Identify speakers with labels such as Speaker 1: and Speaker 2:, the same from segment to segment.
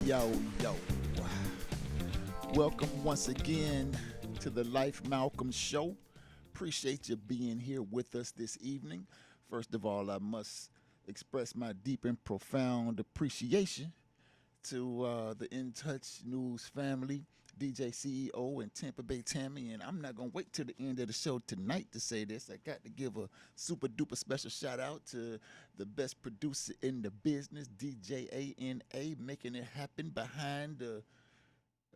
Speaker 1: Yo, yo. Welcome once again to the Life Malcolm Show. Appreciate you being here with us this evening. First of all, I must express my deep and profound appreciation to the In Touch News family, DJ CEO and Tampa Bay Tammy. And I'm not going to wait till the end of the show tonight to say this. I got to give a super duper special shout out to the best producer in the business, DJ ANA, making it happen behind the.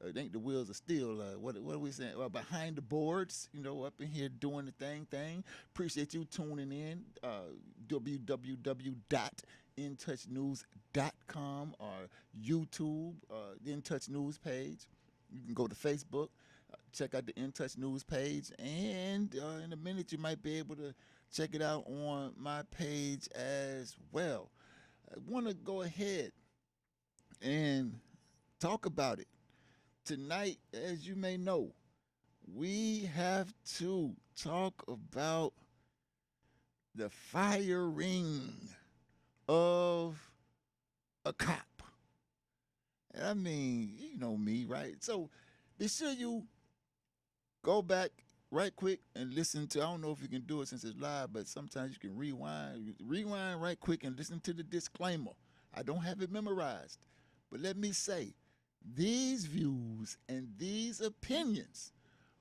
Speaker 1: I think the wheels are still, what are we saying? Well, behind the boards, up in here doing the thing. Appreciate you tuning in. www.intouchnews.com or YouTube, the In Touch News page. You can go to Facebook, check out the In Touch News page, and in a minute you might be able to check it out on my page as well. I want to go ahead and talk about it. Tonight, as you may know, we have to talk about the firing of a cop. And I mean, you know me, right? So be sure you go back right quick and listen to, I don't know if you can do it since it's live, but sometimes you can rewind right quick and listen to the disclaimer. I don't have it memorized, but let me say, these views and these opinions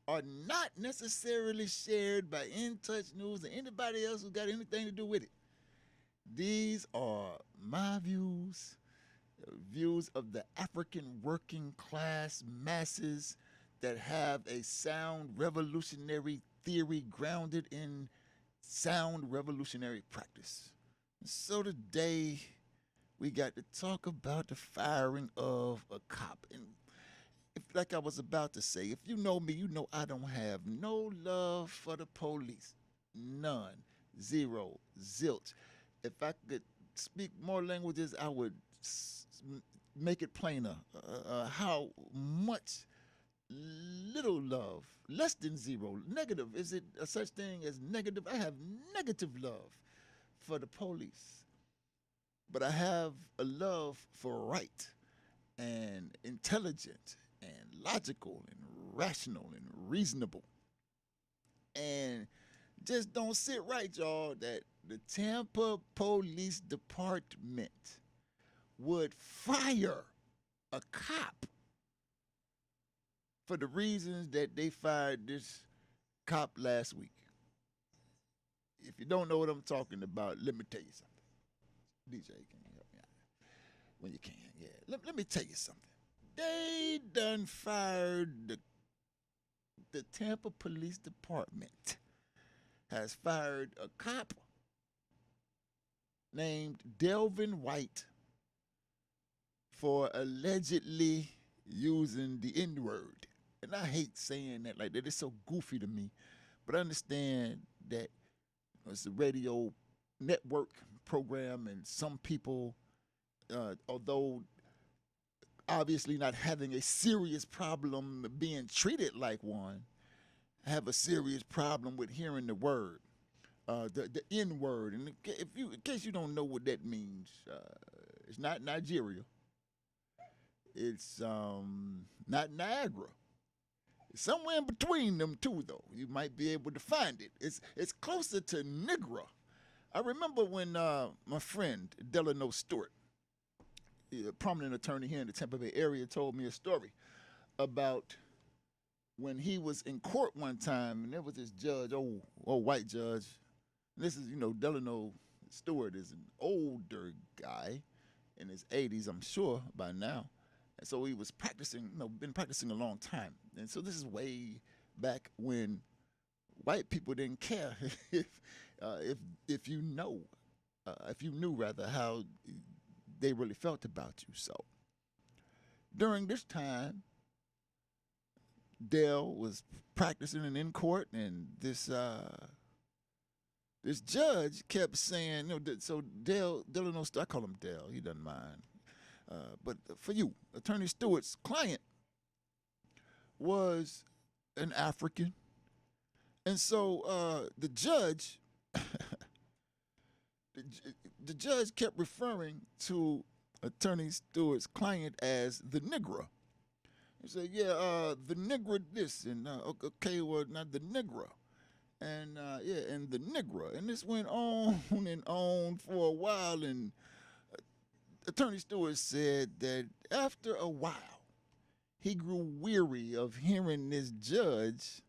Speaker 1: are not necessarily shared by In Touch News or anybody else who got anything to do with it. These are my views, views of the African working class masses that have a sound revolutionary theory grounded in sound revolutionary practice. So today, we got to talk about the firing of a cop. And like I was about to say, if you know me, you know I don't have no love for the police. None. Zero. Zilch. If I could speak more languages, I would make it plainer how much little love, less than zero, negative. Is it a such thing as negative? I have negative love for the police. But I have a love for right and intelligent and logical and rational and reasonable. And just don't sit right, y'all, that the Tampa Police Department would fire a cop for the reasons that they fired this cop last week. If you don't know what I'm talking about, let me tell you something. DJ, can you help me out? When you can, yeah. Let me tell you something. They done fired the Tampa Police Department has fired a cop named Delvin White for allegedly using the N-word. And I hate saying that like that. It's so goofy to me. But I understand that it's a radio network program, and some people, although obviously not having a serious problem being treated like one, have a serious problem with hearing the word, the N word. And in case you don't know what that means, it's not Nigeria. It's not Niagara. It's somewhere in between them two, though. You might be able to find it. It's closer to Nigra. I remember when my friend Delano Stewart, a prominent attorney here in the Tampa Bay area, told me a story about when he was in court one time, and there was this judge, old white judge. And this is, Delano Stewart is an older guy in his 80s, I'm sure, by now. And so he was practicing, been practicing a long time. And so this is way back when white people didn't care if you knew rather how they really felt about you. So during this time, Dale was practicing and in court, and this judge kept saying, so Delano, I call him Dale, he doesn't mind. But for you, Attorney Stewart's client was an African. And so the judge the judge kept referring to Attorney Stewart's client as the Negro. He said, "Yeah, the Negro this and okay, well not the Negro." And yeah, and the Negro, and this went on and on for a while. And Attorney Stewart said that after a while, he grew weary of hearing this judge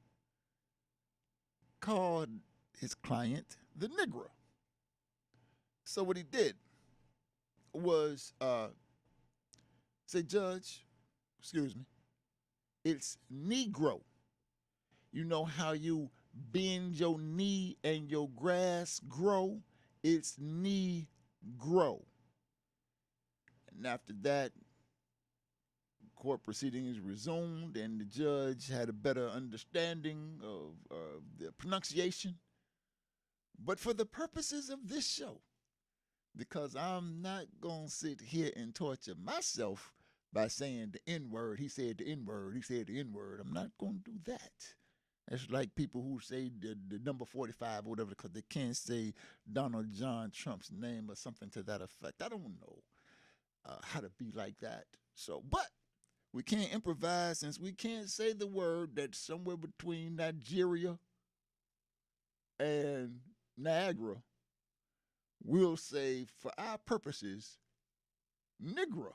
Speaker 1: call his client the Negro. So what he did was say, "Judge, excuse me, it's Negro. You know how you bend your knee and your grass grow? It's Negro." And after that, court proceedings resumed, and the judge had a better understanding of the pronunciation. But for the purposes of this show, because I'm not going to sit here and torture myself by saying the N word, he said the N word, he said the N word. I'm not going to do that. It's like people who say the number 45 or whatever because they can't say Donald John Trump's name or something to that effect. I don't know how to be like that. So, but we can't improvise since we can't say the word that's somewhere between Nigeria and Niagara. We'll say, for our purposes, Negro.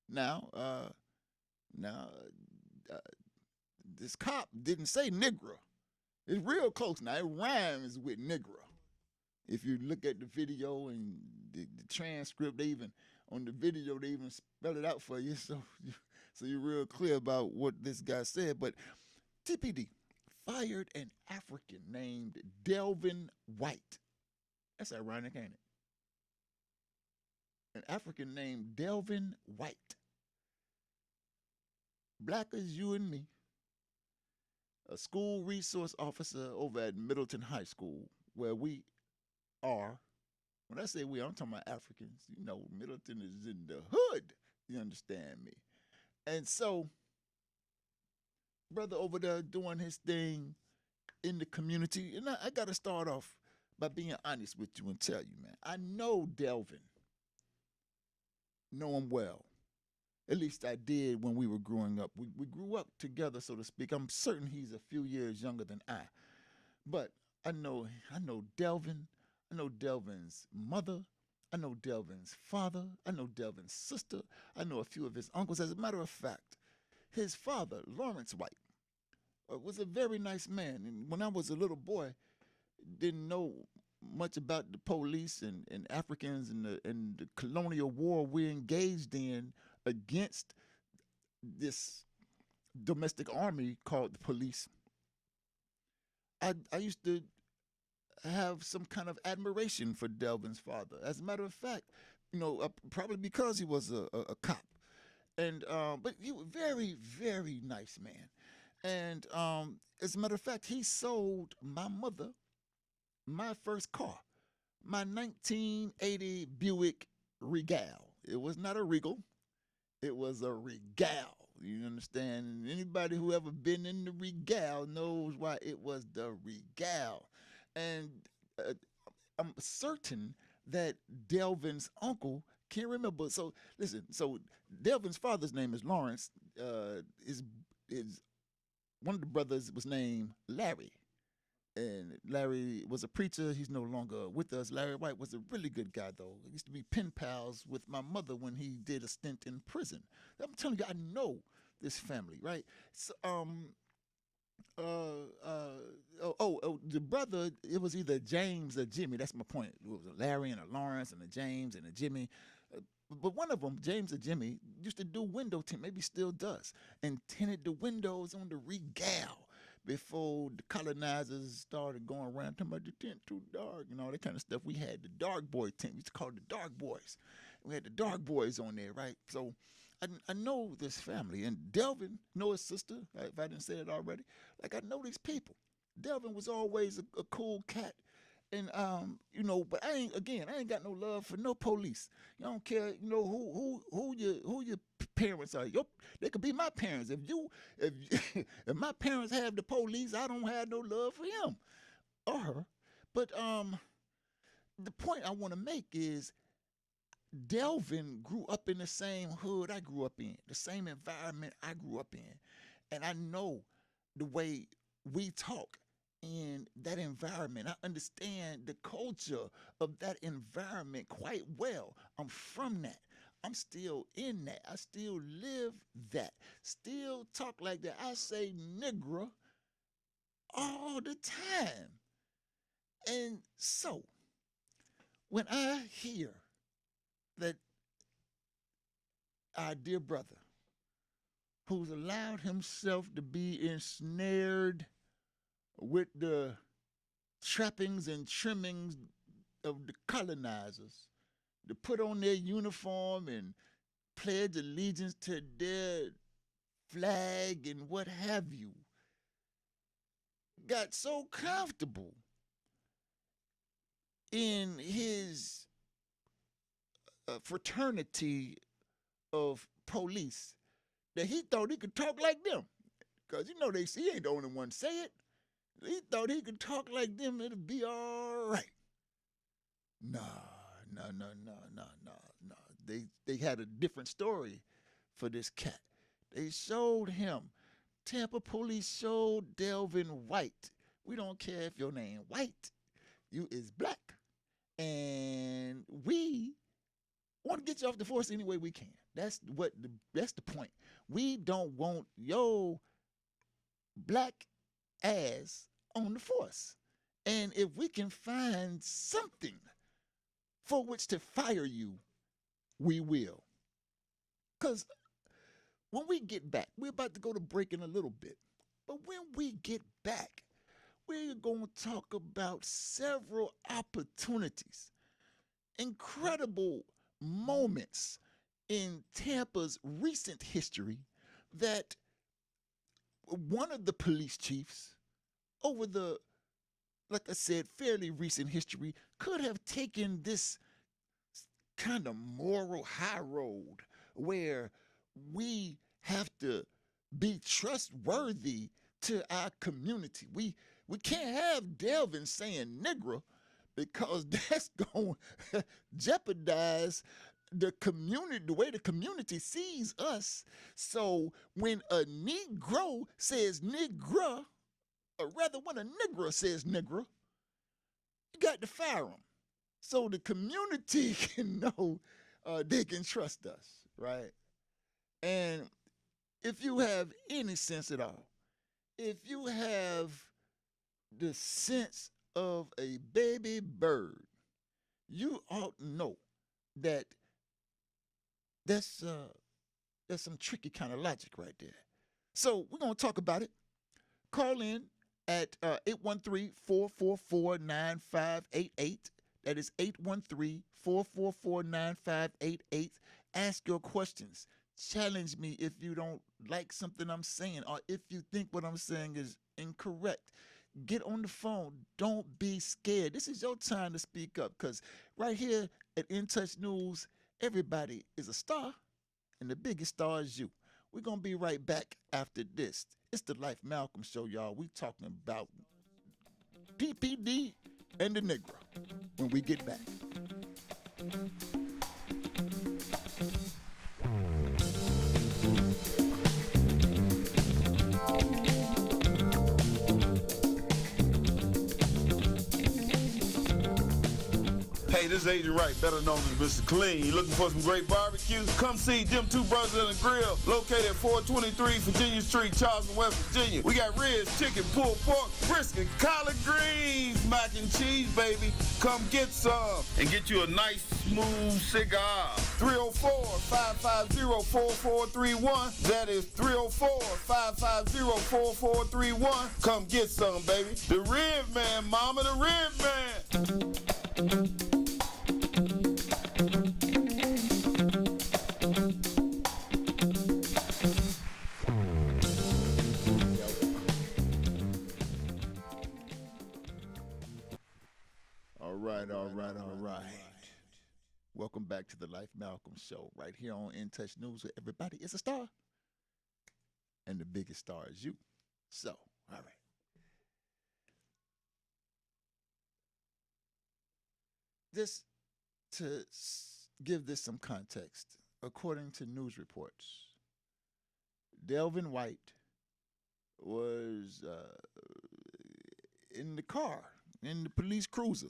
Speaker 1: Now, now, uh, this cop didn't say Negro. It's real close now. It rhymes with Negro. If you look at the video and the transcript, they even on the video they even spell it out for you, so you're real clear about what this guy said. But TPD fired an African named Delvin White. That's ironic, ain't it? An African named Delvin White, black as you and me, a school resource officer over at Middleton High School, where we are. When I say we, I'm talking about Africans. You know, Middleton is in the hood. You understand me? And so, brother over there doing his thing in the community, and I got to start off by being honest with you and tell you, man, I know Delvin, know him well. At least I did when we were growing up. We grew up together, so to speak. I'm certain he's a few years younger than I. But I know Delvin. I know Delvin's mother. I know Delvin's father. I know Delvin's sister. I know a few of his uncles. As a matter of fact, his father, Lawrence White, was a very nice man. And when I was a little boy, didn't know much about the police and Africans and the colonial war we engaged in against this domestic army called the police. I used to have some kind of admiration for Delvin's father. As a matter of fact, probably because he was a cop, and but he was very very nice man. And as a matter of fact, he sold my mother my first car, my 1980 Buick Regal. It was not a Regal, it was a Regal. You understand? Anybody who ever been in the Regal knows why it was the Regal. And uh, I'm certain that Delvin's uncle can't remember. So listen. So Delvin's father's name is Lawrence. Is one of the brothers was named Larry, and Larry was a preacher. He's no longer with us. Larry White was a really good guy, though. He used to be pen pals with my mother when he did a stint in prison. I'm telling you, I know this family, right? So, the brother, it was either James or Jimmy. That's my point. It was a Larry and a Lawrence and a James and a Jimmy. But one of them, James or Jimmy, used to do window tint, maybe still does, and tinted the windows on the Regal before the colonizers started going around talking about the tint too dark and all that kind of stuff. We had the dark boy tint. We used to call it the dark boys. We had the dark boys on there, right? So I know this family. And Delvin, know his sister, if I didn't say it already. Like, I know these people. Delvin was always a cool cat. And but I ain't got no love for no police. You don't care, who your parents are. They could be my parents. If if my parents have the police, I don't have no love for him or her. But the point I want to make is Delvin grew up in the same hood I grew up in, the same environment I grew up in. And I know the way we talk in that environment. I understand the culture of that environment quite well. I'm from that. I'm still in that. I still live that. Still talk like that. I say nigger all the time. And so, when I hear that our dear brother, who's allowed himself to be ensnared with the trappings and trimmings of the colonizers, to put on their uniform and pledge allegiance to their flag and what have you, got so comfortable in his fraternity of police that he thought he could talk like them. Because he ain't the only one say it. He thought he could talk like them, it'll be all right. No. They had a different story for this cat. They showed him. Tampa police showed Delvin White. We don't care if your name White. You is black. And we want to get you off the force any way we can. That's the point. We don't want your black ass on the force. And if we can find something for which to fire you, we will. Because when we get back, we're about to go to break in a little bit. But when we get back, we're going to talk about several opportunities, incredible moments in Tampa's recent history that one of the police chiefs over the, like I said, fairly recent history could have taken this kind of moral high road where we have to be trustworthy to our community. We can't have Delvin saying nigger because that's going to jeopardize the community, the way the community sees us. So when a Negro says nigger, or rather when a nigger says nigger, you got to fire him. So the community can know they can trust us, right? And if you have any sense at all, if you have the sense of a baby bird, you ought to know that that's some tricky kind of logic right there. So we're going to talk about it. Call in at 813-444-9588. That is 813-444-9588. Ask your questions. Challenge me if you don't like something I'm saying or if you think what I'm saying is incorrect. Get on the phone. Don't be scared. This is your time to speak up because right here at In Touch News, everybody is a star and the biggest star is you. We're going to be right back after this. It's the Life Malcolm Show, y'all. We talking about PPD and the Negro when we get back.
Speaker 2: Hey, this is Agent Wright, better known as Mr. Clean. You looking for some great barbecue? Come see them two brothers in the grill, located at 423 Virginia Street, Charleston, West Virginia. We got ribs, chicken, pulled pork, brisket, collard greens, mac and cheese, baby. Come get some and get you a nice, smooth cigar. 304-550-4431. That is 304-550-4431. Come get some, baby. The Rib Man, mama, the Rib Man.
Speaker 1: All right. Welcome back to the Life Malcolm Show right here on In Touch News where everybody is a star. And the biggest star is you. So, all right. Just to give this some context. According to news reports, Delvin White was in the car, in the police cruiser.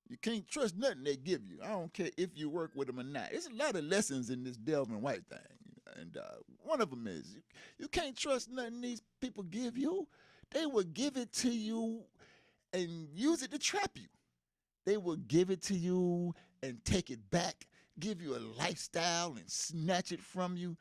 Speaker 1: You can't trust nothing they give you. I don't care if you work with them or not. There's a lot of lessons in this Delvin White thing. And one of them is you can't trust nothing these people give you. They will give it to you and use it to trap you. They will give it to you and take it back, give you a lifestyle and snatch it from you,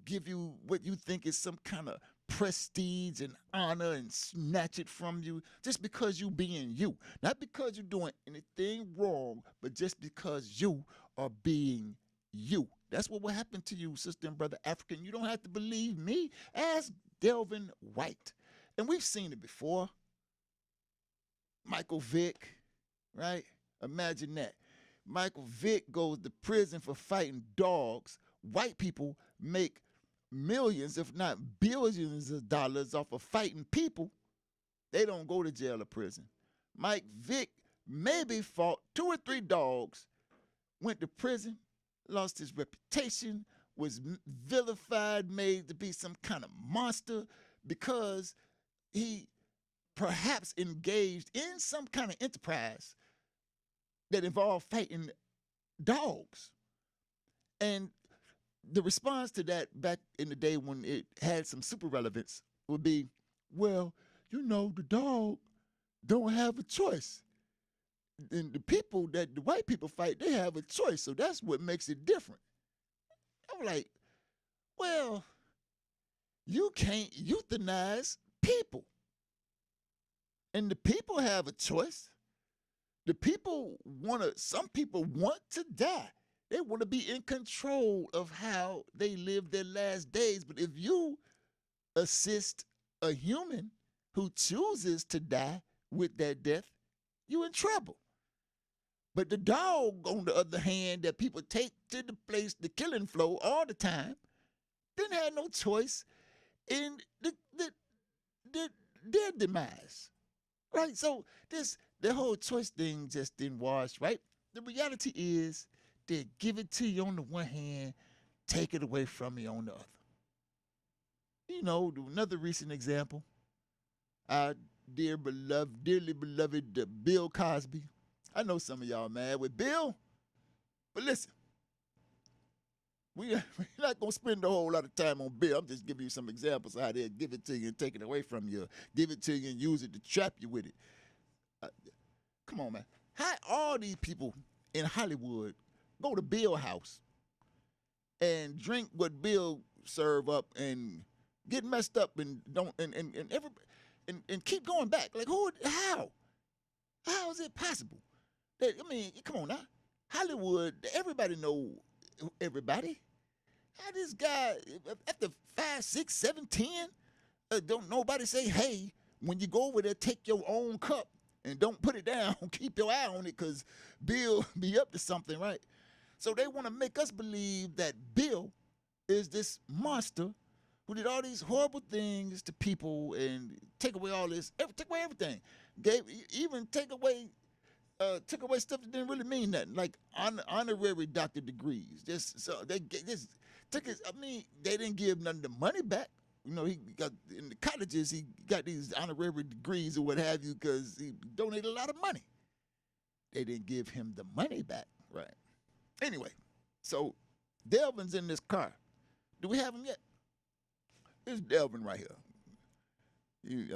Speaker 1: give you what you think is some kind of prestige and honor and snatch it from you just because you being you. Not because you're doing anything wrong, but just because you are being you. That's what will happen to you, sister and brother African. You don't have to believe me. Ask Delvin White. And we've seen it before. Michael Vick, right? Imagine that. Michael Vick goes to prison for fighting dogs. White people make millions, if not billions of dollars off of fighting people. They don't go to jail or prison. Mike Vick maybe fought 2 or 3 dogs, went to prison, lost his reputation, was vilified, made to be some kind of monster because he perhaps engaged in some kind of enterprise that involved fighting dogs. And the response to that back in the day when it had some super relevance would be, well, the dog don't have a choice. And the people that the white people fight, they have a choice. So that's what makes it different. I'm like, well, you can't euthanize people. And the people have a choice. Some people want to die. They want to be in control of how they live their last days. But if you assist a human who chooses to die with that death, you're in trouble. But the dog, on the other hand, that people take to the place, the killing floor all the time, didn't have no choice in their demise. Right? So the whole choice thing just didn't wash, right? The reality is they give it to you on the one hand, take it away from you on the other. Another recent example, our dearly beloved Bill Cosby. I know some of y'all mad with Bill, but listen, we're not going to spend a whole lot of time on Bill. I'm just giving you some examples of how they give it to you and take it away from you, give it to you and use it to trap you with it. Come on, man. How all these people in Hollywood go to Bill house and drink what Bill serve up and get messed up and keep going back? Like how? How is it possible? Come on now. Hollywood, everybody know everybody. How this guy after 5, 6, 7, 10, don't nobody say, hey, when you go over there, take your own cup and don't put it down. Keep your eye on it because Bill be up to something, right? So they want to make us believe that Bill is this monster who did all these horrible things to people and take away all this, take away everything. Took away stuff that didn't really mean nothing, like honorary doctor degrees. They didn't give none of the money back. He got in the colleges, he got these honorary degrees or what have you because he donated a lot of money. They didn't give him the money back, right? Anyway, so Delvin's in this car. Do we have him yet? Here's Delvin right here. He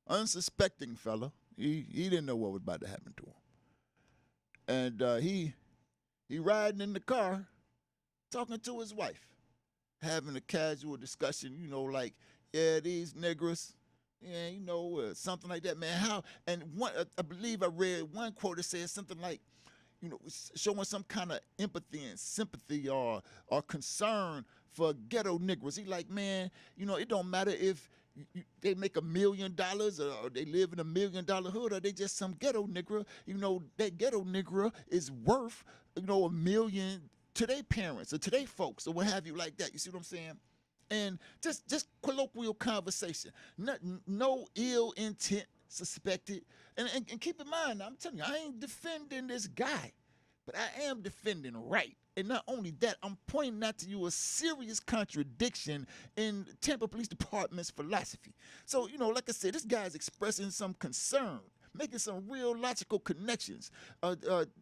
Speaker 1: unsuspecting fella. He didn't know what was about to happen to him. And he riding in the car, talking to his wife, having a casual discussion, like, yeah, these niggers, yeah, something like that, man. How? And I believe I read one quote that says something like, showing some kind of empathy and sympathy or concern for ghetto niggers. He like, man, it don't matter if they make $1 million or they live in $1 million hood or they just some ghetto nigger. That ghetto nigger is worth, $1 million to their parents or to their folks or what have you like that. You see what I'm saying? And just colloquial conversation. No ill intent suspected. And keep in mind, I'm telling you, I ain't defending this guy. But I am defending right. And not only that, I'm pointing out to you a serious contradiction in Tampa Police Department's philosophy. So, like I said, this guy's expressing some concern, making some real logical connections,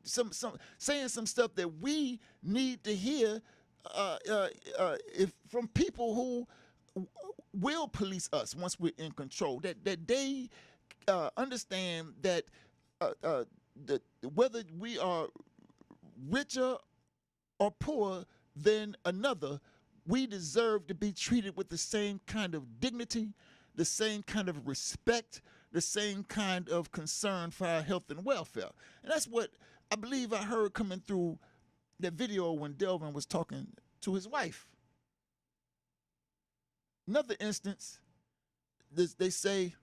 Speaker 1: some saying some stuff that we need to hear if from people who will police us once we're in control. That they understand that whether we are richer or poorer than another, we deserve to be treated with the same kind of dignity, the same kind of respect, the same kind of concern for our health and welfare. And that's what I believe I heard coming through that video when Delvin was talking to his wife. Another instance, they say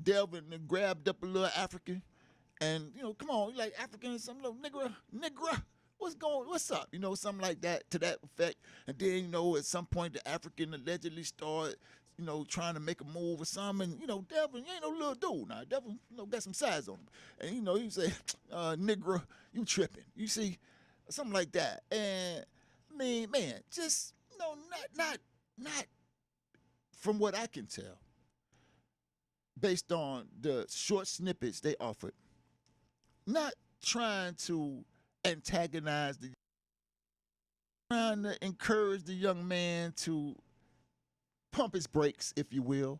Speaker 1: Delvin grabbed up a little African, and come on, you like African, some little nigger, what's up? Something like that to that effect. And then, at some point the African allegedly started, trying to make a move or something. And, Delvin, you ain't no little dude now. Delvin, got some size on him. And, he say, nigger, you tripping. You see, something like that. And I mean, man, just, not from what I can tell, based on the short snippets they offered, not trying to antagonize trying to encourage the young man to pump his brakes, if you will,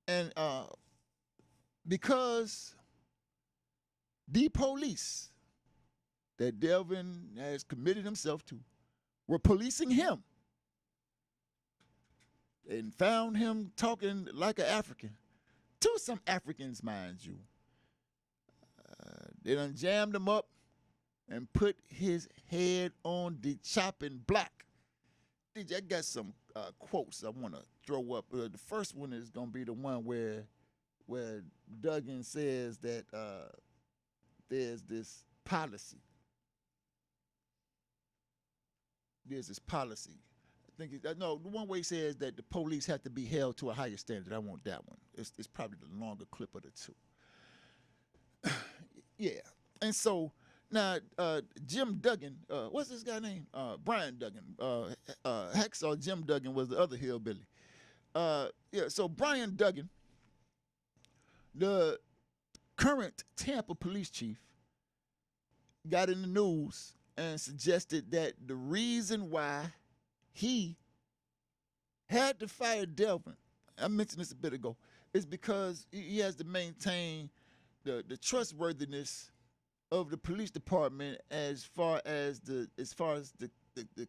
Speaker 1: and because the police that Delvin has committed himself to were policing him and found him talking like an African to some Africans, mind you. They done jammed him up and put his head on the chopping block. DJ, I got some quotes I want to throw up. The first one is going to be the one where Duggan says that there's this policy. There's this policy. I think the one where he says that the police have to be held to a higher standard. I want that one. It's probably the longer clip of the two. Yeah. And so now Jim Duggan, what's this guy name? Brian Duggan. Hacksaw Jim Duggan was the other hillbilly. So Brian Duggan, the current Tampa police chief, got in the news and suggested that the reason why he had to fire Delvin, I mentioned this a bit ago, is because he has to maintain the trustworthiness of the police department as far as the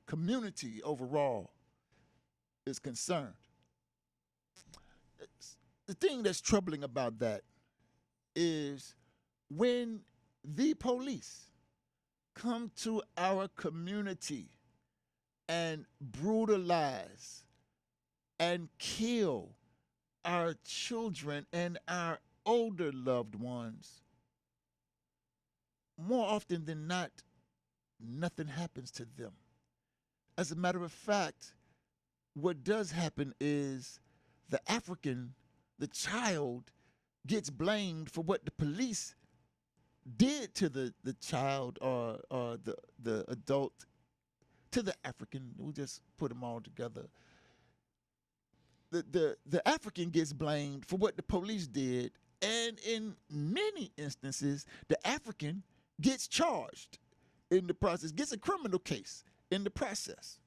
Speaker 1: community overall is concerned. The thing that's troubling about that is when the police come to our community and brutalize and kill our children and our older loved ones, more often than not, nothing happens to them. As a matter of fact, what does happen is the child, gets blamed for what the police did to the child or the adult, to the African. We'll just put them all together. The African gets blamed for what the police did, and in many instances, the African gets charged in the process, gets a criminal case in the process.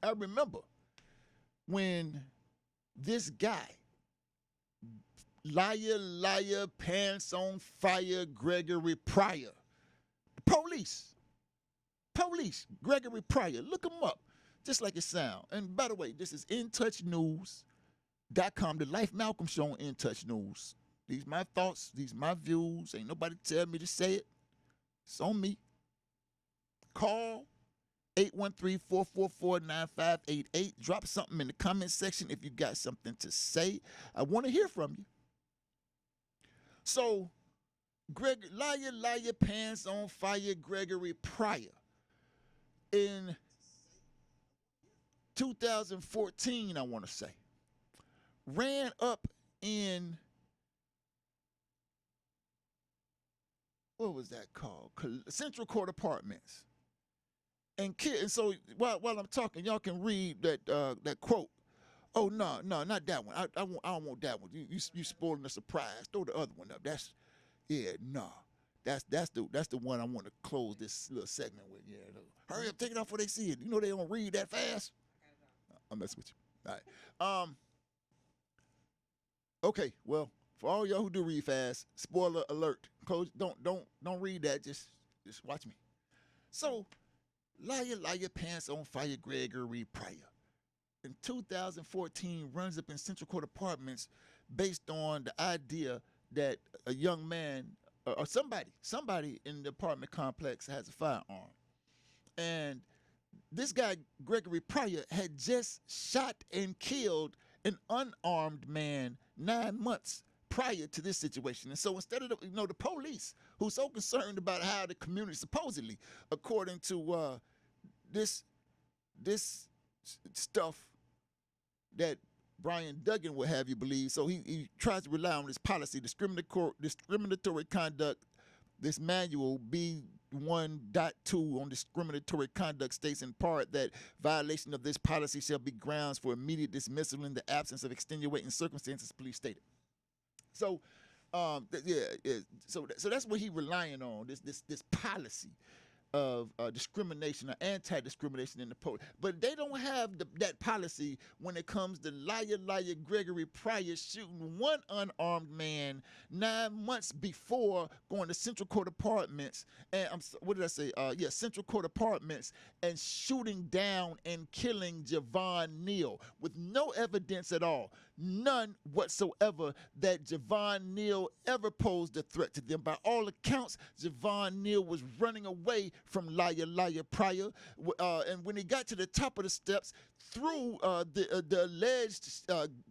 Speaker 1: I remember when this guy, liar, pants on fire, Gregory Pryor, police, Gregory Pryor, look him up, just like it sounds. And by the way, this is InTouchNews.com, the Life Malcolm Show on In Touch News. These my thoughts, these my views. Ain't nobody tell me to say it. It's on me. Call 813-444-9588. Drop something in the comment section if you got something to say. I want to hear from you. So, liar, pants on fire, Gregory Pryor, in 2014, I want to say, ran up in what was that called? Central Court Apartments. And so while I'm talking, y'all can read that quote. Oh no, not that one. I don't want that one. You spoiling the surprise. Throw the other one up. That's the one I want to close this little segment with. Yeah, hurry up, take it off before they see it. You know they don't read that fast. I'm messing with you. All right. Okay. Well, for all y'all who do read fast, spoiler alert. Close. Don't read that. Just watch me. So, liar, pants on fire, Gregory Pryor. In 2014, runs up in Central Court Apartments based on the idea that a young man or somebody in the apartment complex has a firearm. And this guy, Gregory Pryor, had just shot and killed an unarmed man 9 months prior to this situation. And so instead of the police, who's so concerned about how the community supposedly, according to this stuff that Brian Duggan would have you believe, so he tries to rely on this policy, discriminatory conduct. This manual B1.2 on discriminatory conduct states in part that violation of this policy shall be grounds for immediate dismissal in the absence of extenuating circumstances, police stated. So, so that's what he's relying on, this policy of discrimination or anti-discrimination in the police. But they don't have that policy when it comes to liar Gregory Pryor shooting one unarmed man 9 months before going to Central Court Apartments. And Central Court Apartments, and shooting down and killing Javon Neal with no evidence at all. None whatsoever that Javon Neal ever posed a threat to them. By all accounts, Javon Neal was running away from liar Pryor. And when he got to the top of the steps, threw the alleged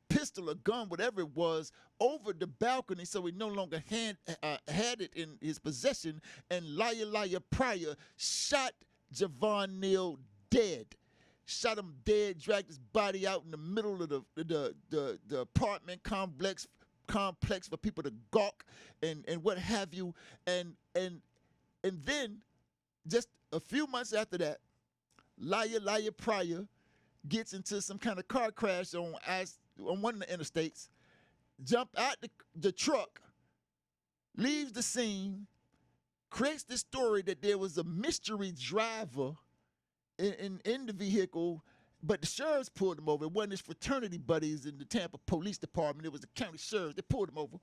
Speaker 1: pistol or gun, whatever it was, over the balcony, so he no longer had it in his possession. And liar Pryor shot Javon Neal dead. Shot him dead, dragged his body out in the middle of the apartment complex for people to gawk and what have you. And then just a few months after that, liar Pryor gets into some kind of car crash on one of the interstates, jump out the truck, leaves the scene, creates the story that there was a mystery driver in the vehicle, but the sheriffs pulled him over. It wasn't his fraternity buddies in the Tampa Police Department. It was the county sheriffs. They pulled him over,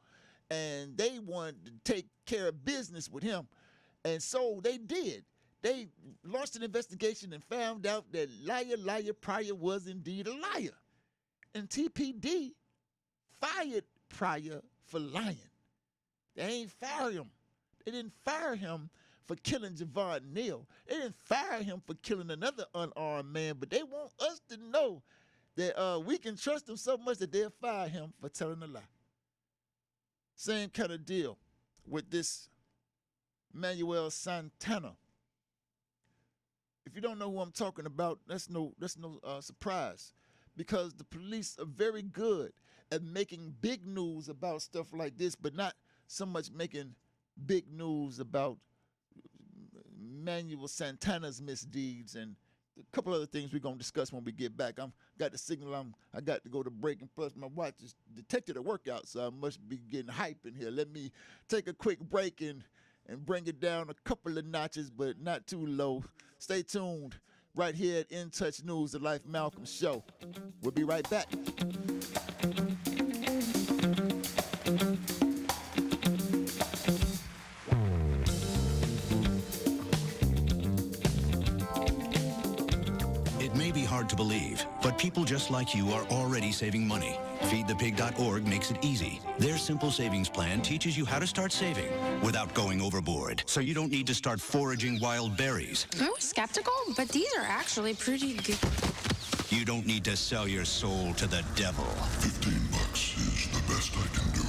Speaker 1: and they wanted to take care of business with him. And so they did. They launched an investigation and found out that liar Pryor was indeed a liar. And TPD fired Pryor for lying. They ain't fire him. They didn't fire him for killing Javon Neal. They didn't fire him for killing another unarmed man, but they want us to know that we can trust him so much that they'll fire him for telling a lie. Same kind of deal with this Manuel Santana. If you don't know who I'm talking about, that's no surprise, because the police are very good at making big news about stuff like this, but not so much making big news about Manuel Santana's misdeeds and a couple other things we're going to discuss when we get back. Got the signal I got to go to break, and plus my watch is detected a workout, so I must be getting hype in here. Let me take a quick break and bring it down a couple of notches, but not too low. Stay tuned right here at In Touch News, the Life Malcolm Show. We'll be right back.
Speaker 3: Hard to believe, but people just like you are already saving money. FeedThePig.org makes it easy. Their simple savings plan teaches you how to start saving without going overboard, so you don't need to start foraging wild berries.
Speaker 4: I was skeptical, but these are actually pretty good.
Speaker 3: You don't need to sell your soul to the devil.
Speaker 5: $15 is the best I can do.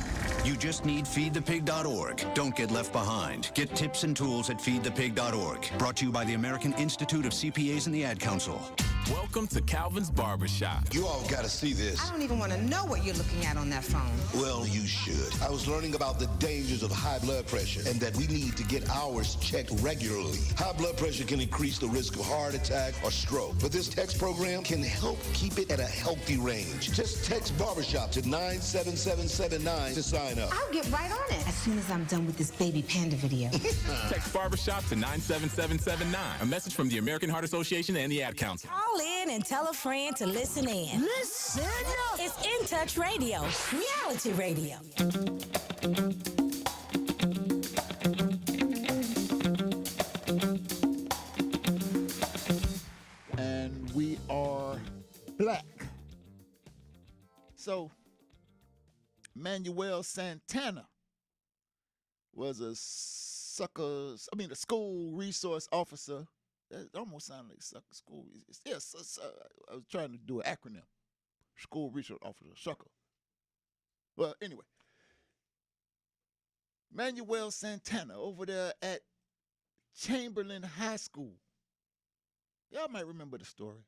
Speaker 3: You just need FeedThePig.org. Don't get left behind. Get tips and tools at FeedThePig.org. Brought to you by the American Institute of CPAs and the Ad Council.
Speaker 6: Welcome to Calvin's Barbershop.
Speaker 5: You all got to see this.
Speaker 7: I don't even want to know what you're looking at on that phone.
Speaker 5: Well, you should. I was learning about the dangers of high blood pressure and that we need to get ours checked regularly. High blood pressure can increase the risk of heart attack or stroke, but this text program can help keep it at a healthy range. Just text Barbershop to 97779 to sign up.
Speaker 7: I'll get right on it as soon as I'm done with this baby panda video.
Speaker 6: Text Barbershop to 97779. A message from the American Heart Association and the Ad Council.
Speaker 8: Call in and tell a friend to listen in. Listen up. It's In Touch Radio, reality radio.
Speaker 1: And we are black. So, Manuel Santana was a school resource officer. That almost sounded like sucker school. Yes, I was trying to do an acronym. School resource officer, sucker. Well, anyway, Manuel Santana over there at Chamberlain High School. Y'all might remember the story.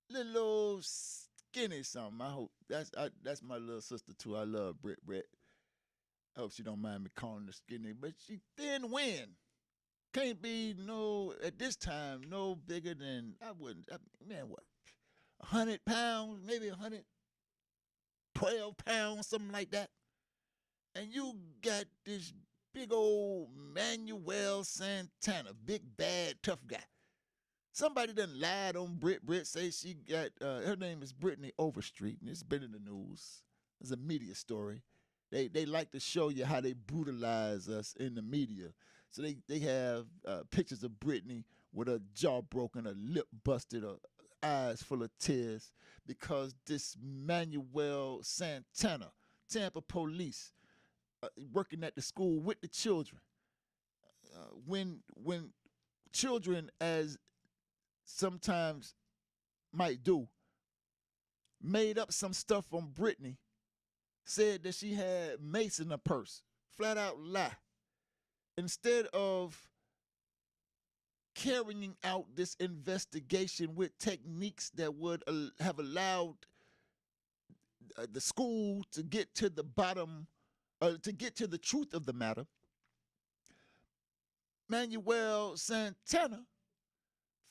Speaker 1: Little old skinny something. I hope that's my little sister too. I love Britt. I hope she don't mind me calling her skinny, but she thin wind. Can't be at this time, no bigger than, what, 100 pounds, maybe 112 pounds, something like that. And you got this big old Manuel Santana, big, bad, tough guy. Somebody done lied on Britt. Britt say she got, her name is Brittany Overstreet, and it's been in the news. It's a media story. They like to show you how they brutalize us in the media. So they have pictures of Brittany with her jaw broken, her lip busted, her eyes full of tears because this Manuel Santana, Tampa police, working at the school with the children. When children, as sometimes might do, made up some stuff on Brittany, said that she had mace in her purse, flat out lie. Instead of carrying out this investigation with techniques that would have allowed the school to get to the bottom, to get to the truth of the matter, Manuel Santana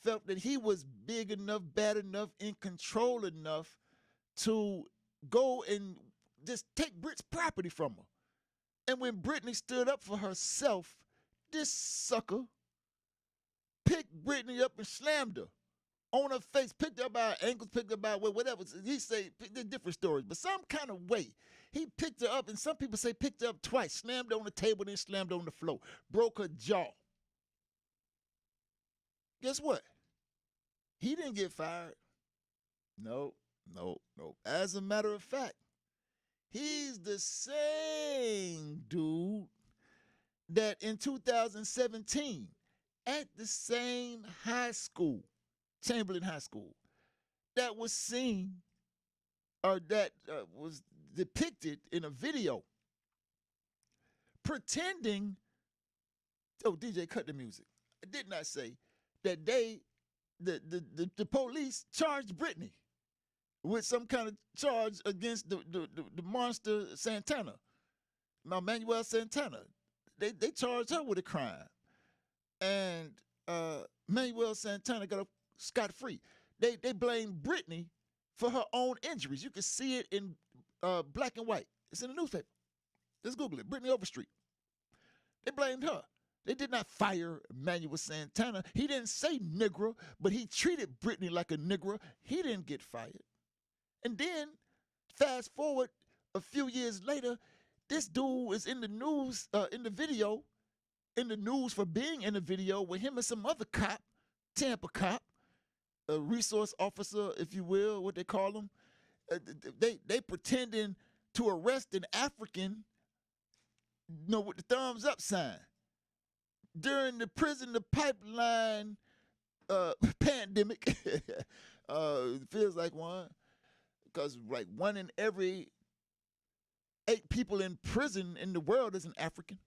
Speaker 1: felt that he was big enough, bad enough, in control enough to go and just take Britt's property from her. And when Brittany stood up for herself, this sucker picked Brittany up and slammed her on her face, picked her up by her ankles, picked her by whatever. He say different stories, but some kind of way. He picked her up, and some people say picked her up twice, slammed her on the table, then slammed her on the floor, broke her jaw. Guess what? He didn't get fired. No. As a matter of fact, he's the same dude that in 2017 at the same high school, Chamberlain High School, that was seen or that was depicted in a video pretending, DJ, cut the music. I did not say that the police charged Brittany with some kind of charge against the monster Santana, Manuel Santana. They charged her with a crime. And Manuel Santana got scot-free. They blamed Brittany for her own injuries. You can see it in black and white. It's in the newspaper. Just Google it, Brittany Overstreet. They blamed her. They did not fire Manuel Santana. He didn't say nigger, but he treated Brittany like a nigger. He didn't get fired. And then, fast forward a few years later, this dude is in the news, in the news for being in the video with him and some other cop, Tampa cop, a resource officer, if you will, what they call them. They pretending to arrest an African, with the thumbs up sign. During the prison, the pipeline pandemic, it feels like one, because like 1 in every 8 people in prison in the world is an African.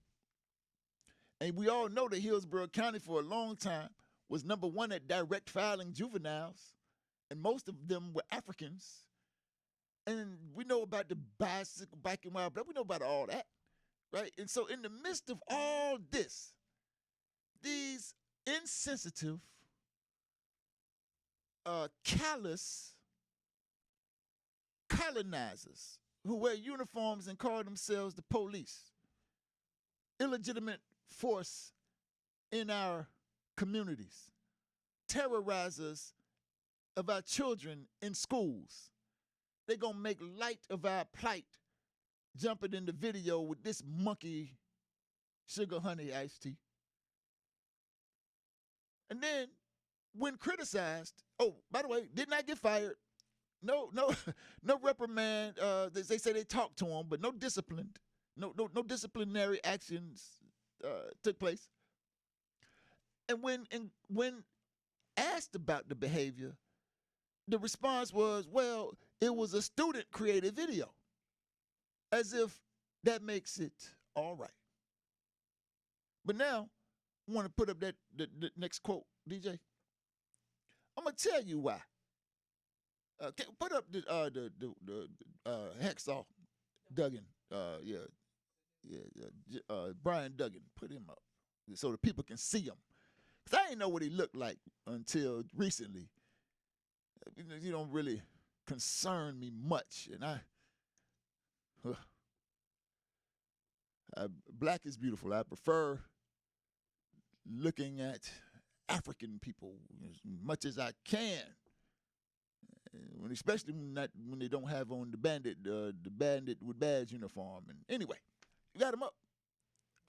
Speaker 1: And we all know that Hillsborough County for a long time was #1 at direct filing juveniles. and most of them were Africans. And we know about the bicycle, biking wild, but we know about all that, right? And so in the midst of all this, these insensitive, callous colonizers who wear uniforms and call themselves the police, illegitimate force in our communities, terrorizers of our children in schools. They're going to make light of our plight, jumping in the video with this monkey sugar honey iced tea. And then, when criticized, oh, by the way, did not get fired. No reprimand. They say they talked to him, but no disciplined. No disciplinary actions took place. And when asked about the behavior, the response was, well, it was a student-created video, as if that makes it all right. But now, I want to put up the next quote, DJ. I'm gonna tell you why. Put up the Hacksaw Duggan. Brian Duggan. Put him up so the people can see him. Cause I didn't know what he looked like until recently. You don't really concern me much, and black is beautiful. I prefer looking at African people as much as I can, especially when they don't have on the bandit with badge uniform. And anyway, you got him up.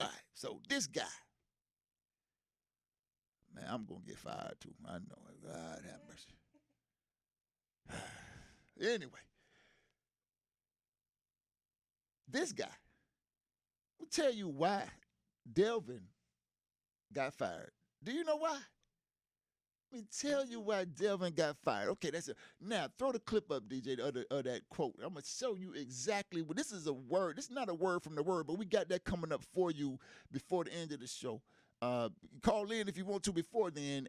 Speaker 1: All right, so this guy, man, I'm gonna get fired too. I know. God have mercy. Anyway, this guy, I'll tell you why Delvin got fired. Do you know why? Let me tell you why Delvin got fired. Okay, that's it. Now, throw the clip up, DJ, of that quote. I'm going to show you exactly what this is a word. This is not a word from the word, but we got that coming up for you before the end of the show. Call in if you want to before then,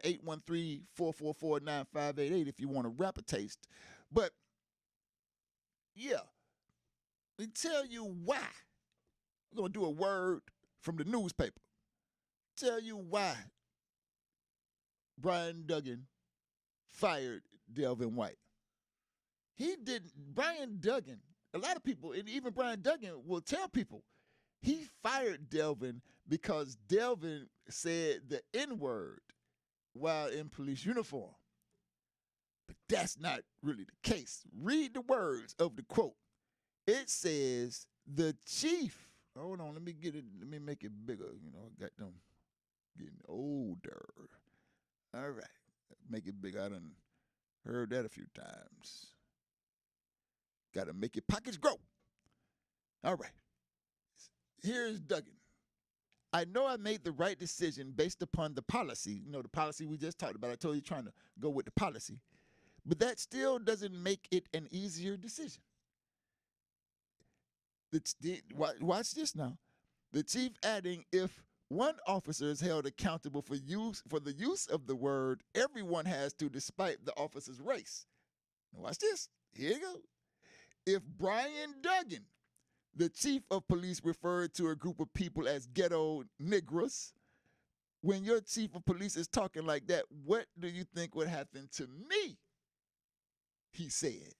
Speaker 1: 813-444-9588 if you want to rap a taste. But, yeah, let me tell you why. We're going to do a word from the newspaper. Tell you why Brian Duggan fired Delvin White. He didn't. Brian Duggan, a lot of people, and even Brian Duggan will tell people, he fired Delvin because Delvin said the N-word while in police uniform. But that's not really the case. Read the words of the quote. It says, the chief, hold on, let me make it bigger. You know, I got them getting older. All right, make it bigger. I done heard that a few times. Got to make your pockets grow. All right, here's Duggan. I know I made the right decision based upon the policy. You know, the policy we just talked about. I told you trying to go with the policy. But that still doesn't make it an easier decision. Watch this now. The chief adding, if one officer is held accountable for the use of the word, everyone has to, despite the officer's race. Now watch this. Here you go. If Brian Duggan, the chief of police, referred to a group of people as ghetto Negros, when your chief of police is talking like that, what do you think would happen to me? He said.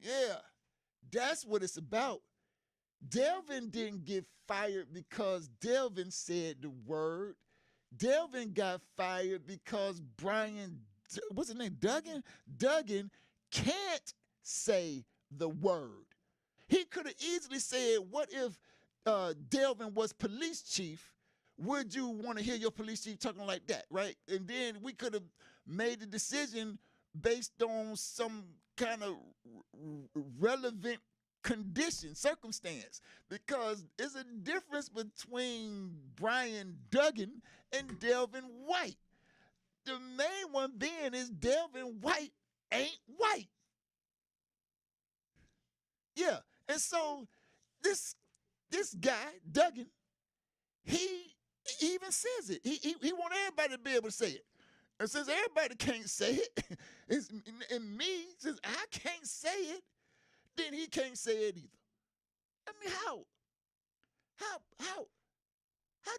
Speaker 1: Yeah, that's what it's about. Delvin didn't get fired because Delvin said the word. Delvin got fired because Brian, what's his name, Duggan? Duggan can't say the word. He could have easily said, what if Delvin was police chief? Would you want to hear your police chief talking like that, right? And then we could have made the decision based on some kind of relevant condition, circumstance, because there's a difference between Brian Duggan and Delvin White. The main one being is Delvin White ain't white. Yeah, and so this guy, Duggan, he even says it. He want everybody to be able to say it. And since everybody can't say it, and me, since I can't say it, then he can't say it either. I mean, how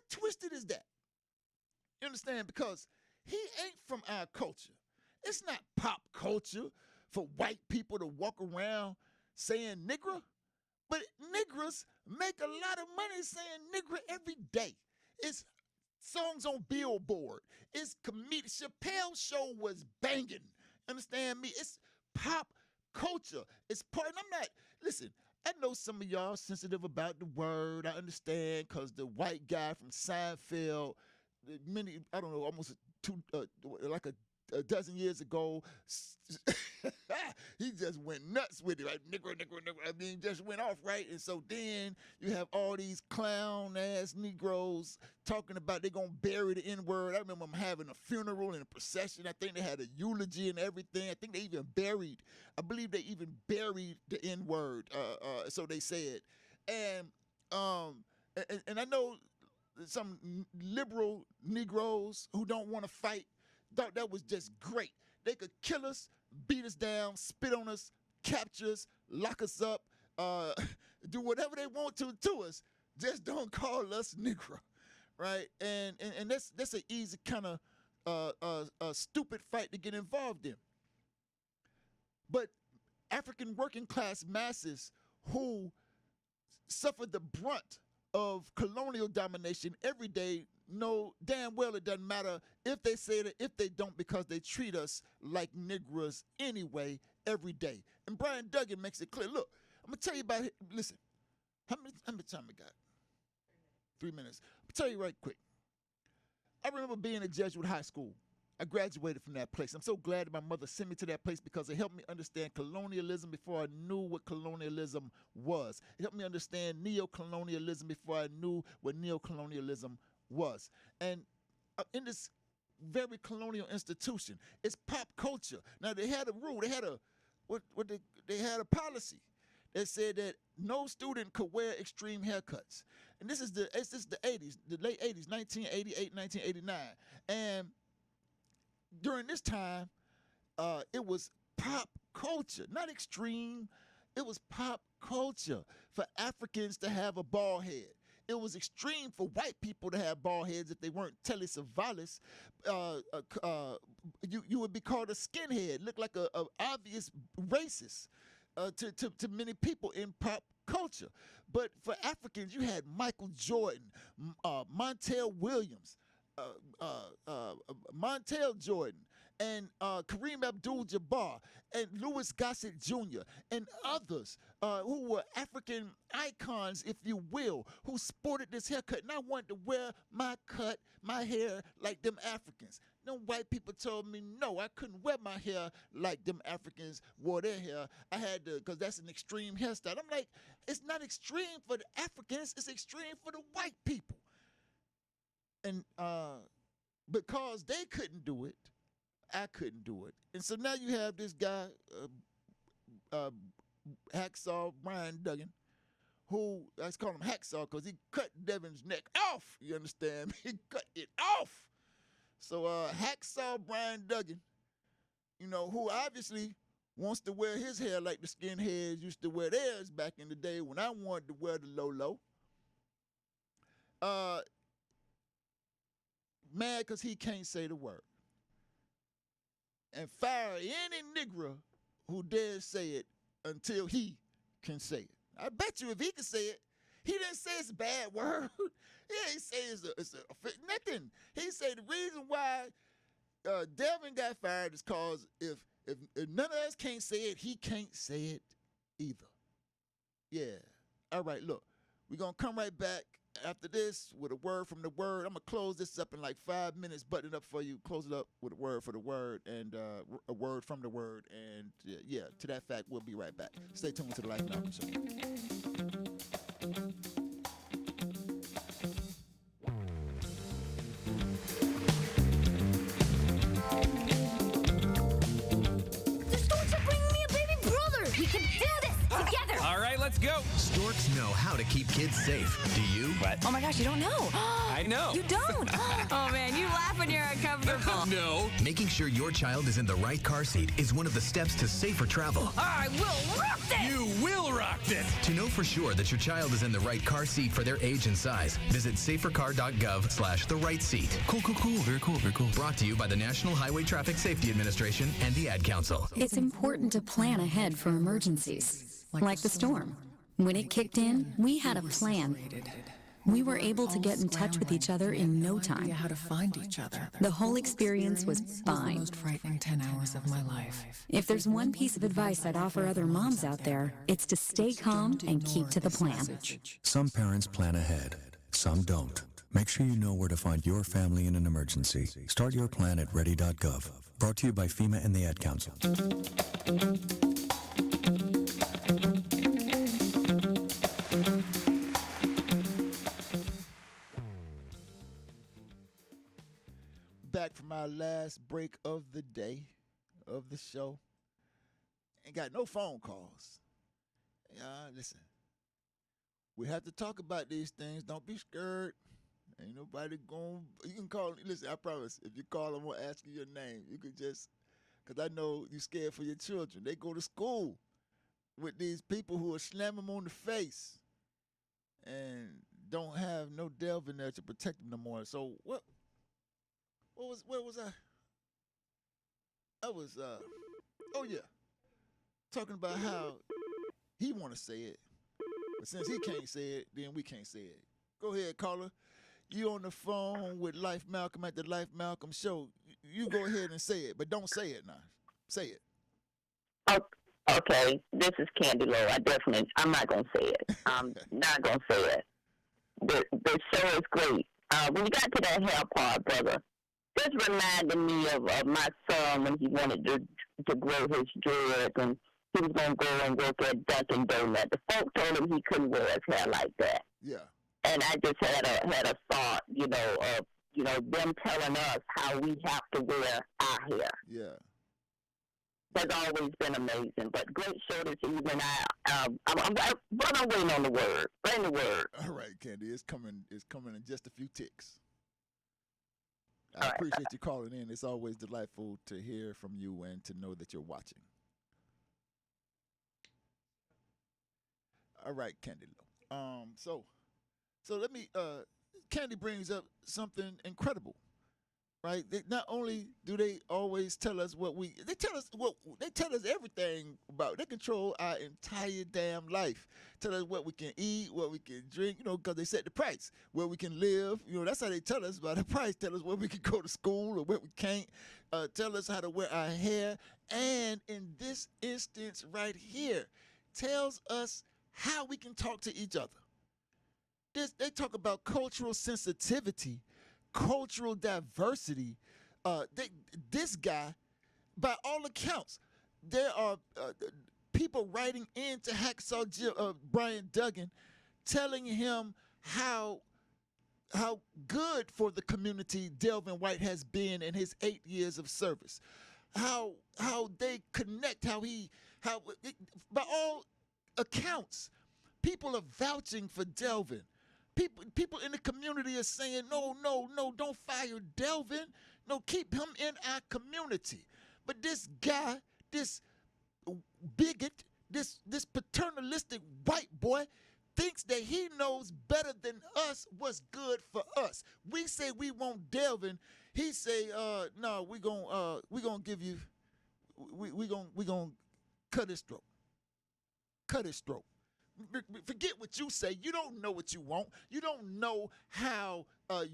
Speaker 1: twisted is that? You understand? Because he ain't from our culture. It's not pop culture for white people to walk around saying nigger, but niggers make a lot of money saying nigger every day. It's songs on Billboard. It's comedic. Chappelle's show was banging. Understand me? It's pop culture. It's part. And I'm not. Listen. I know some of y'all sensitive about the word. I understand, because the white guy from Seinfeld, almost a dozen years ago, he just went nuts with it, like nigger. I mean, just went off, right? And so then you have all these clown-ass Negroes talking about they're going to bury the N-word. I remember them having a funeral and a procession. I think they had a eulogy and everything. I think they even buried the N-word, so they said. And I know some liberal Negroes who don't want to fight thought that was just great. They could kill us, beat us down, spit on us, capture us, lock us up, do whatever they want to us. Just don't call us Negro, right? And that's an easy kind of stupid fight to get involved in. But African working class masses who suffered the brunt of colonial domination every day know damn well it doesn't matter if they say it or if they don't, because they treat us like Negroes anyway every day. And Brian Duggan makes it clear. Look, I'm going to tell you about it. Listen, how many time we got? 3 minutes. I'm going to tell you right quick. I remember being at Jesuit High School. I graduated from that place. I'm so glad that my mother sent me to that place, because it helped me understand colonialism before I knew what colonialism was. It helped me understand neo-colonialism before I knew what neo-colonialism was. And in this very colonial institution, it's pop culture. Now, they had a rule. They had they had a policy that said that no student could wear extreme haircuts. And this is the 80s, the late 80s, 1988, 1989. And during this time, it was pop culture, not extreme. It was pop culture for Africans to have a bald head. It was extreme for white people to have bald heads if they weren't Telly Savalas. You would be called a skinhead, look like a obvious racist to many people in pop culture. But for Africans, you had Michael Jordan, Montel Williams, Montel Jordan, and Kareem Abdul-Jabbar, and Louis Gossett Jr., and others who were African icons, if you will, who sported this haircut. And I wanted to wear my hair like them Africans. No white people told me no, I couldn't wear my hair like them Africans wore their hair. I had to, because that's an extreme hairstyle. I'm like, it's not extreme for the Africans, it's extreme for the white people. And because they couldn't do it, I couldn't do it. And so now you have this guy, Hacksaw Brian Duggan, who, I call him Hacksaw because he cut Devin's neck off. You understand? He cut it off. So Hacksaw Brian Duggan, you know, who obviously wants to wear his hair like the skinheads used to wear theirs back in the day when I wanted to wear the low. Mad because he can't say the word. And fire any Negro who dares say it until he can say it. I bet you if he can say it, he didn't say it's a bad word. He ain't say it's nothing. He said the reason why Delvin got fired is because if none of us can't say it, he can't say it either. Yeah. All right, look, we're going to come right back after this with a word from the word. I'm going to close this up in like 5 minutes, button it up for you, close it up with a word for the word and a word from the word. And yeah, to that fact, we'll be right back. Stay tuned to the Life Malcolm Show.
Speaker 8: The Storks are bringing me a baby brother. We can do this together.
Speaker 9: All right, let's go. dorks know how to keep kids safe. Do you?
Speaker 10: What?
Speaker 8: Oh my gosh, you don't know.
Speaker 10: I know.
Speaker 8: You don't? Oh man, you laugh when you're uncomfortable.
Speaker 10: No.
Speaker 9: Making sure your child is in the right car seat is one of the steps to safer travel.
Speaker 8: I will rock this!
Speaker 10: You will rock this.
Speaker 9: To know for sure that your child is in the right car seat for their age and size, visit safercar.gov/the-right-seat.
Speaker 10: Cool. Very cool.
Speaker 9: Brought to you by the National Highway Traffic Safety Administration and the Ad Council.
Speaker 11: It's important to plan ahead for emergencies, like the storm. When it kicked in, we had a plan. We were able to get in touch with each other in no time.
Speaker 12: How to find each other.
Speaker 11: The whole experience was fine.
Speaker 12: The most frightening 10 hours of my life.
Speaker 11: If there's one piece of advice I'd offer other moms out there, it's to stay calm and keep to the plan.
Speaker 13: Some parents plan ahead, some don't. Make sure you know where to find your family in an emergency. Start your plan at ready.gov. Brought to you by FEMA and the Ad Council.
Speaker 1: Back from our last break of the day of the show. Ain't got no phone calls. Listen, we have to talk about these things. Don't be scared. Ain't nobody going. You can call. Listen, I promise. If you call, I won't ask you your name. You could just, because I know you're scared for your children. They go to school with these people who will slam them on the face and don't have no Delvin there to protect them no more. So where was I? I was talking about how he want to say it, but since he can't say it, then we can't say it. Go ahead, caller. You on the phone with Life Malcolm at the Life Malcolm Show. You go ahead and say it, but don't say it now. Say it.
Speaker 14: Okay, this is Candy Low. I'm not going to say it. I'm not going to say it. The show is great. When you got to that hair part, brother, this reminded me of my son when he wanted to grow his dreads and he was going to go and work at Dunkin' Donut. The folk told him he couldn't wear his hair like that.
Speaker 1: Yeah.
Speaker 14: And I just had a thought, of them telling us how we have to wear our hair.
Speaker 1: Yeah.
Speaker 14: Has always been amazing. But great show this evening. I'm waiting on the word. Bring the word.
Speaker 1: All right, Candy. It's coming in just a few ticks. I appreciate you calling in. It's always delightful to hear from you and to know that you're watching. All right, Candy. So let me. Candy brings up something incredible, right? Not only do they always tell us they tell us everything about. They control our entire damn life. Tell us what we can eat, what we can drink, because they set the price. Where we can live, that's how they tell us about the price. Tell us where we can go to school or where we can't. Tell us how to wear our hair, and in this instance right here, tells us how we can talk to each other. They talk about cultural sensitivity, cultural diversity. This guy, by all accounts, there are people writing into Hacksaw Brian Duggan, telling him how good for the community Delvin White has been in his 8 years of service. How they connect. By all accounts, people are vouching for Delvin. People in the community are saying, no, don't fire Delvin. No, keep him in our community. But this guy, this bigot, this paternalistic white boy thinks that he knows better than us what's good for us. We say we want Delvin. He say, no, we gonna give you, we gonna cut his throat. Cut his throat. Forget what you say. You don't know what you want. You don't know how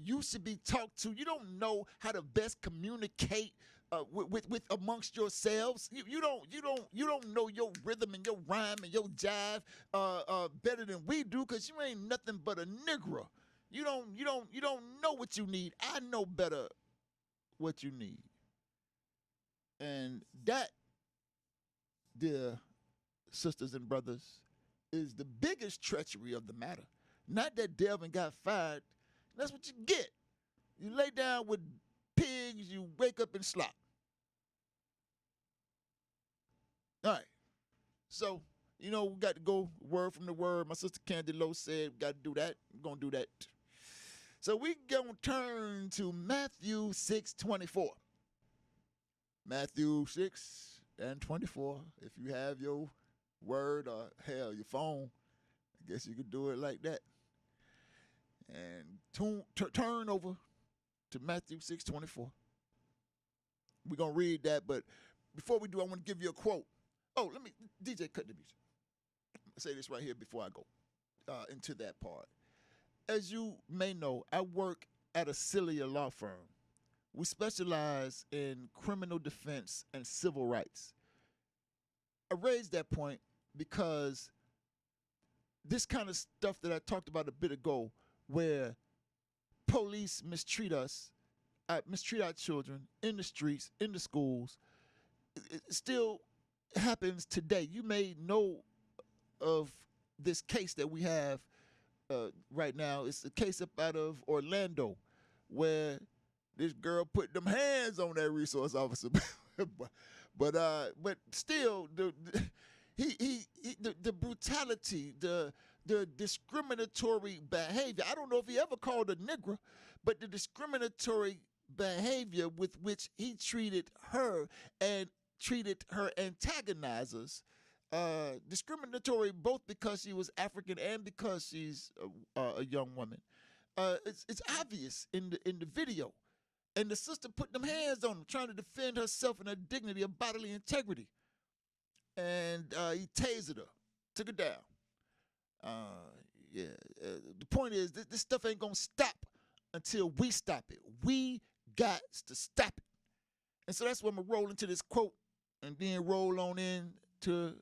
Speaker 1: you should be talked to. You don't know how to best communicate with amongst yourselves. You don't know your rhythm and your rhyme and your jive better than we do, because you ain't nothing but a nigger. You don't know what you need. I know better what you need. And that, dear sisters and brothers, is the biggest treachery of the matter. Not that Delvin got fired. That's what you get. You lay down with pigs, you wake up in slop. All right. So, you know, we got to go word from the word. My sister Candy Lowe said we got to do that. We're going to do that. So we going to turn to Matthew 6:24. Matthew 6:24. If you have your word or, hell, your phone, I guess you could do it like that. And turn over to Matthew 6:24. We're going to read that, but before we do, I want to give you a quote. Oh, let me, DJ, cut the music. I'll say this right here before I go into that part. As you may know, I work at a Celia law firm. We specialize in criminal defense and civil rights. I raised that point because this kind of stuff that I talked about a bit ago, where police mistreat us, mistreat our children in the streets, in the schools, it still happens today. You may know of this case that we have right now. It's a case up out of Orlando where this girl put them hands on that resource officer. but still, the brutality, the discriminatory behavior. I don't know if he ever called her nigger, but the discriminatory behavior with which he treated her and treated her antagonizers, discriminatory both because she was African and because she's a young woman. It's obvious in the video. And the sister put them hands on him, trying to defend herself and her dignity and bodily integrity. And he tasered her, took her down. The point is, this stuff ain't going to stop until we stop it. We got to stop it. And so that's why I'm going to roll into this quote and then roll on into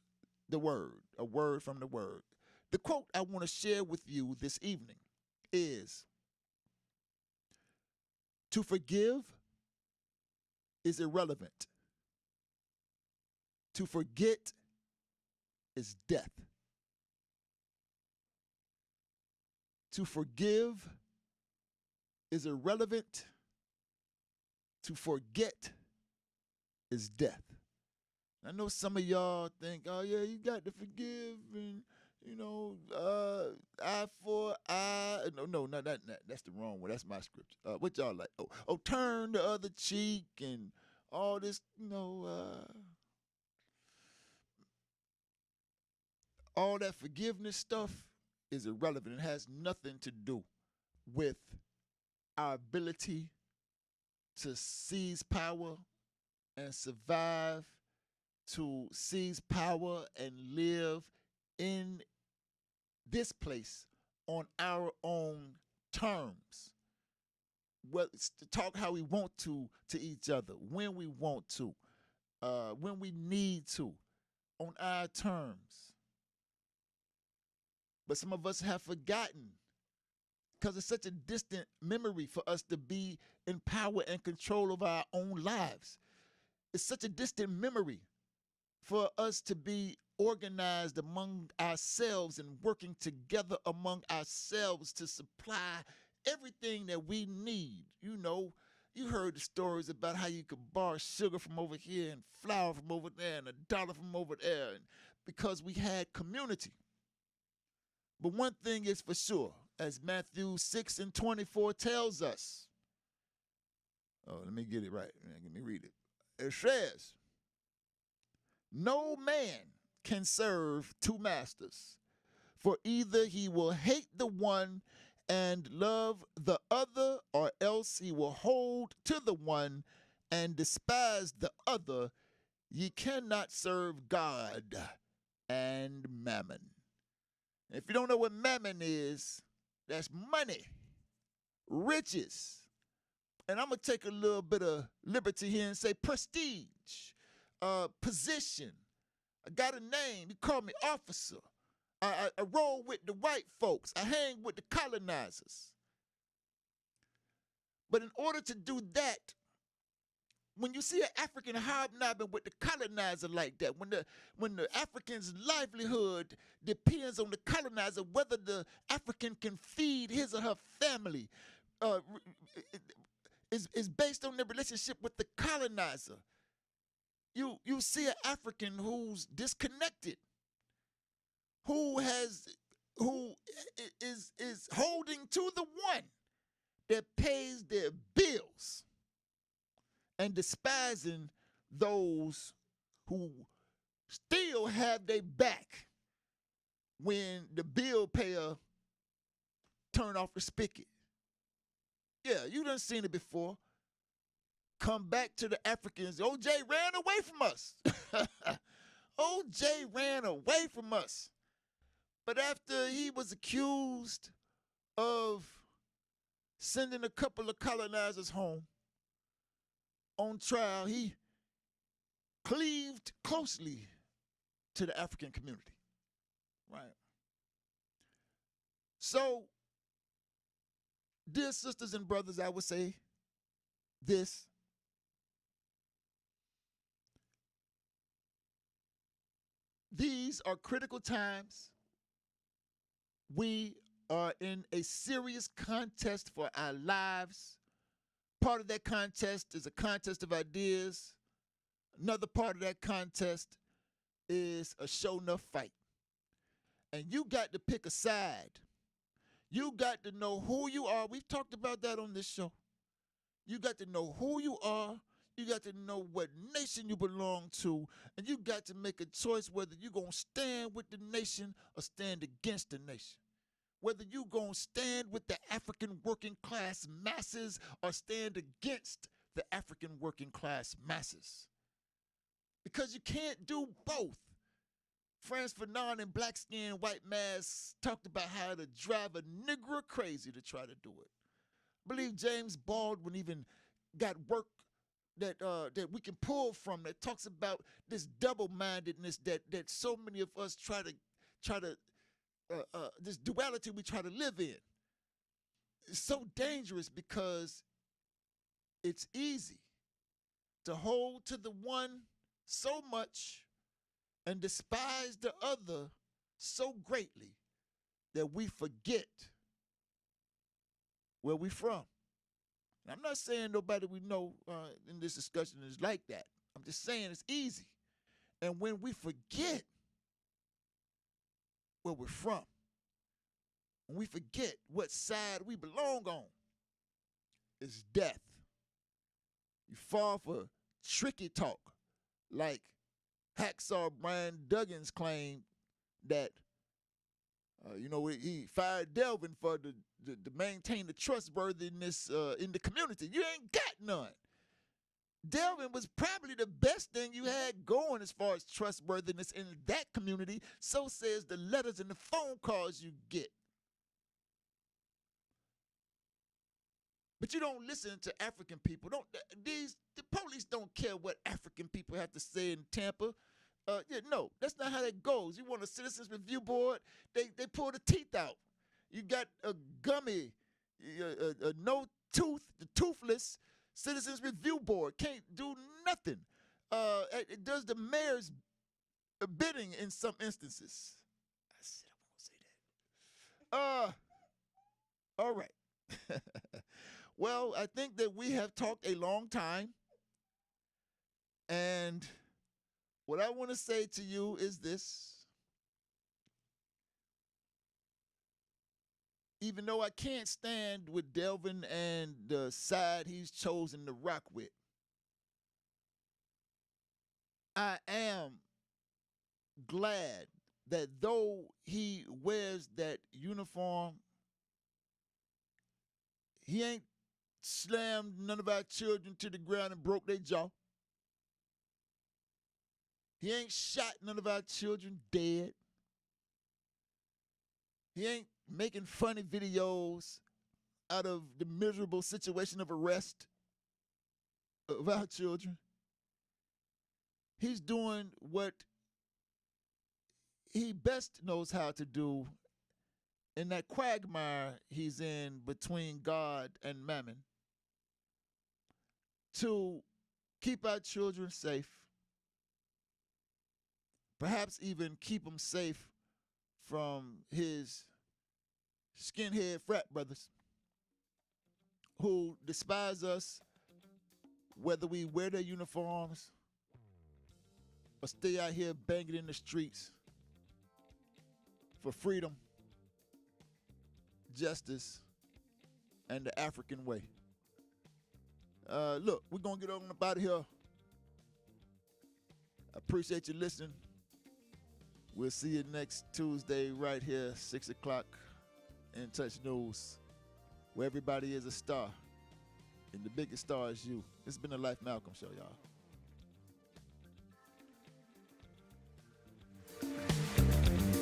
Speaker 1: the word, a word from the word. The quote I want to share with you this evening is, "To forgive is irrelevant. To forget is death." To forgive is irrelevant. To forget is death. I know some of y'all think, oh yeah, you got to forgive, and you know, eye for eye. No, that's the wrong one. That's my scripture. What y'all like? Oh, turn the other cheek and all this, you know, all that forgiveness stuff is irrelevant. It has nothing to do with our ability to seize power and survive, to seize power and live in this place on our own terms. Well, it's to talk how we want to each other, when we want to, when we need to, on our terms. But some of us have forgotten, because it's such a distant memory for us to be in power and control of our own lives. It's such a distant memory for us to be organized among ourselves and working together among ourselves to supply everything that we need. You know, you heard the stories about how you could borrow sugar from over here and flour from over there and $1 from over there, and because we had community. But one thing is for sure, as Matthew 6:24 tells us. Oh, let me get it right. Let me read it. It says, "No man can serve two masters, for either he will hate the one and love the other, or else he will hold to the one and despise the other. Ye cannot serve God and mammon." If you don't know what mammon is, that's money, riches. And I'm going to take a little bit of liberty here and say prestige, position. I got a name. You call me officer. I roll with the white folks. I hang with the colonizers. But in order to do that, when you see an African hobnobbing with the colonizer like that, when the African's livelihood depends on the colonizer, whether the African can feed his or her family, is based on their relationship with the colonizer. You see an African who's disconnected. who is holding to the one that pays their bills and despising those who still have their back when the bill payer turn off the spigot. Yeah, you done seen it before. Come back to the Africans. OJ ran away from us. OJ ran away from us. But after he was accused of sending a couple of colonizers home on trial, he cleaved closely to the African community. Right. So, dear sisters and brothers, I would say this. These are critical times. We are in a serious contest for our lives. Part of that contest is a contest of ideas. Another part of that contest is a show enough fight. And you got to pick a side. You got to know who you are. We've talked about that on this show. You got to know who you are. You got to know what nation you belong to. And you got to make a choice whether you're going to stand with the nation or stand against the nation. Whether you're going to stand with the African working class masses or stand against the African working class masses. Because you can't do both. Frantz Fanon and Black Skin White Mask talked about how to drive a nigger crazy to try to do it. I believe James Baldwin even got work that we can pull from that talks about this double-mindedness that so many of us try to this duality we try to live in. It's so dangerous because it's easy to hold to the one so much and despise the other so greatly that we forget where we from. And I'm not saying nobody we know in this discussion is like that. I'm just saying it's easy. And when we forget where we're from, when we forget what side we belong on, it's death. You fall for tricky talk like Hacksaw Brian Duggins claimed that, he fired Delvin for to maintain the trustworthiness in the community. You ain't got none. Delvin was probably the best thing you had going as far as trustworthiness in that community. So says the letters and the phone calls you get. But you don't listen to African people. The police don't care what African people have to say in Tampa. No, that's not how that goes. You want a citizens review board, they pull the teeth out. You got a gummy, a no tooth, the toothless citizens review board. Can't do nothing. It does the mayor's bidding in some instances. I said I won't say that. All right. Well, I think that we have talked a long time. And what I want to say to you is this. Even though I can't stand with Delvin and the side he's chosen to rock with, I am glad that though he wears that uniform, he ain't slammed none of our children to the ground and broke their jaw. He ain't shot none of our children dead. He ain't making funny videos out of the miserable situation of arrest of our children. He's doing what he best knows how to do in that quagmire he's in between God and Mammon to keep our children safe, perhaps even keep them safe from his skinhead frat brothers who despise us whether we wear their uniforms or stay out here banging in the streets for freedom, justice, and the African way. Look, we're going to get on up out of here. I appreciate you listening. We'll see you next Tuesday right here, 6 o'clock, In Touch News, where everybody is a star, and the biggest star is you. It's been the Life Malcolm Show, y'all.